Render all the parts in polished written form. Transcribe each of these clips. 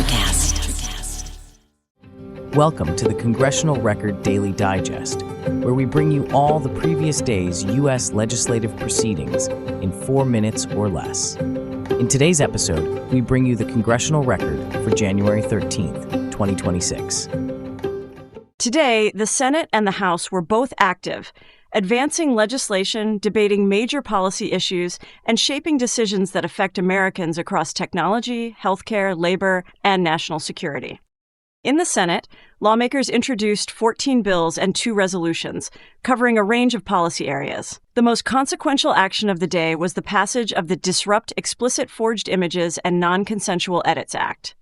ElectraCast. Welcome to the Congressional Record Daily Digest, where we bring you all the previous day's U.S. legislative proceedings in 4 minutes or less. In today's episode, we bring you the Congressional Record for January 13th, 2026. Today, the Senate and the House were both active, advancing legislation, debating major policy issues, and shaping decisions that affect Americans across technology, healthcare, labor, and national security. In the Senate, lawmakers introduced 14 bills and 2 resolutions, covering a range of policy areas. The most consequential action of the day was the passage of the Disrupt Explicit Forged Images and Non-Consensual Edits Act.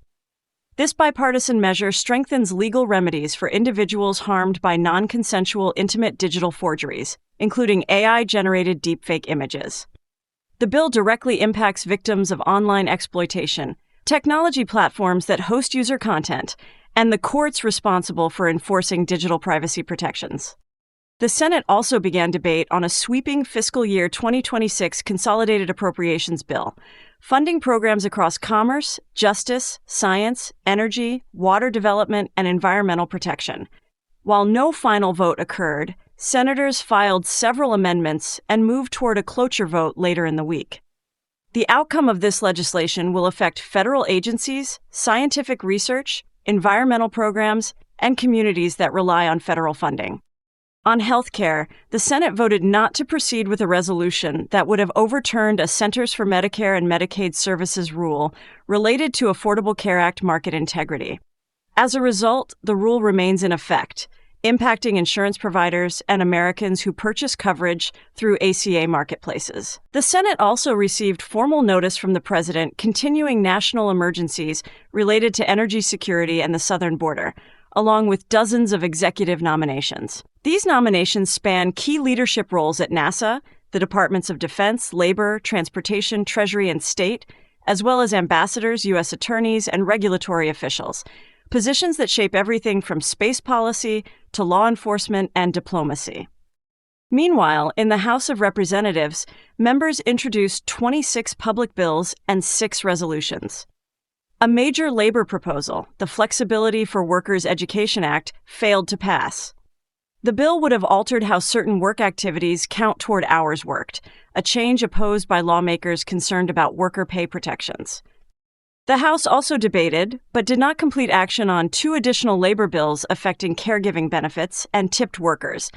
This bipartisan measure strengthens legal remedies for individuals harmed by non-consensual intimate digital forgeries, including AI-generated deepfake images. The bill directly impacts victims of online exploitation, technology platforms that host user content, and the courts responsible for enforcing digital privacy protections. The Senate also began debate on a sweeping fiscal year 2026 consolidated appropriations bill, funding programs across commerce, justice, science, energy, water development, and environmental protection. While no final vote occurred, senators filed several amendments and moved toward a cloture vote later in the week. The outcome of this legislation will affect federal agencies, scientific research, environmental programs, and communities that rely on federal funding. On healthcare, the Senate voted not to proceed with a resolution that would have overturned a Centers for Medicare and Medicaid Services rule related to Affordable Care Act market integrity. As a result, the rule remains in effect, impacting insurance providers and Americans who purchase coverage through ACA marketplaces. The Senate also received formal notice from the President continuing national emergencies related to energy security and the southern border, along with dozens of executive nominations. These nominations span key leadership roles at NASA, the Departments of Defense, Labor, Transportation, Treasury, and State, as well as ambassadors, U.S. attorneys, and regulatory officials, positions that shape everything from space policy to law enforcement and diplomacy. Meanwhile, in the House of Representatives, members introduced 26 public bills and 6 resolutions. A major labor proposal, the Flexibility for Workers Education Act, failed to pass. The bill would have altered how certain work activities count toward hours worked, a change opposed by lawmakers concerned about worker pay protections. The House also debated, but did not complete action on 2 additional labor bills affecting caregiving benefits and tipped workers,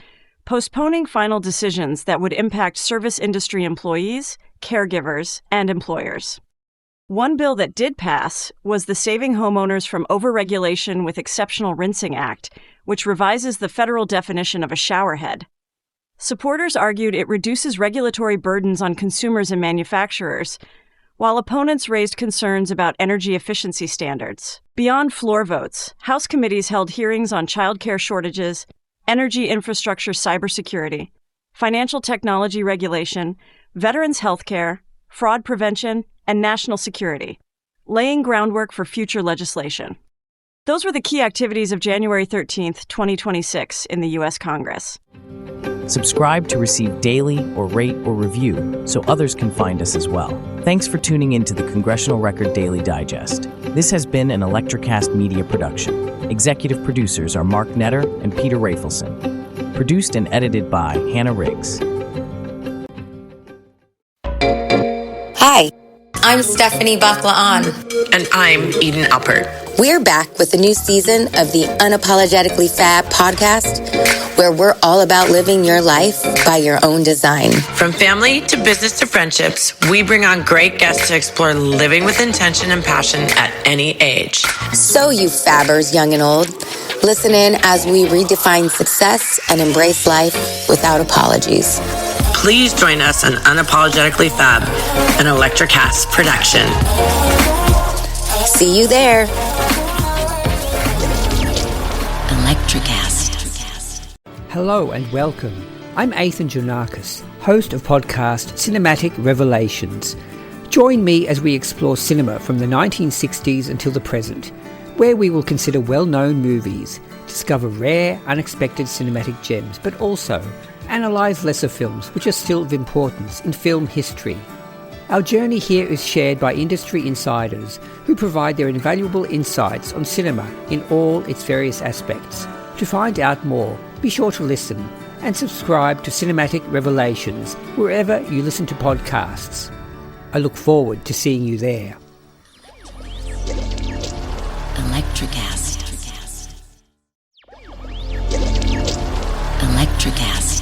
postponing final decisions that would impact service industry employees, caregivers, and employers. One bill that did pass was the Saving Homeowners from Overregulation with Exceptional Rinsing Act, which revises the federal definition of a showerhead. Supporters argued it reduces regulatory burdens on consumers and manufacturers, while opponents raised concerns about energy efficiency standards. Beyond floor votes, House committees held hearings on childcare shortages, energy infrastructure cybersecurity, financial technology regulation, veterans health care, fraud prevention, and national security, laying groundwork for future legislation. Those were the key activities of January 13th, 2026 in the U.S. Congress. Subscribe to receive daily or rate or review so others can find us as well. Thanks for tuning in to the Congressional Record Daily Digest. This has been an ElectraCast media production. Executive producers are Mark Netter and Peter Rafelson. Produced and edited by Hannah Riggs. Hi, I'm Stephanie Baklaan. And I'm Eden Alpert. We're back with a new season of the Unapologetically Fab podcast, where we're all about living your life by your own design. From family to business to friendships, we bring on great guests to explore living with intention and passion at any age. So you fabbers, young and old, listen in as we redefine success and embrace life without apologies. Please join us on Unapologetically Fab, an ElectraCast production. See you there. ElectraCast. Hello and welcome. I'm Ethan Janakis, host of podcast Cinematic Revelations. Join me as we explore cinema from the 1960s until the present, where we will consider well-known movies, discover rare, unexpected cinematic gems, but also analyse lesser films which are still of importance in film history. Our journey here is shared by industry insiders who provide their invaluable insights on cinema in all its various aspects. To find out more, be sure to listen and subscribe to Cinematic Revelations wherever you listen to podcasts. I look forward to seeing you there. ElectraCast. ElectraCast.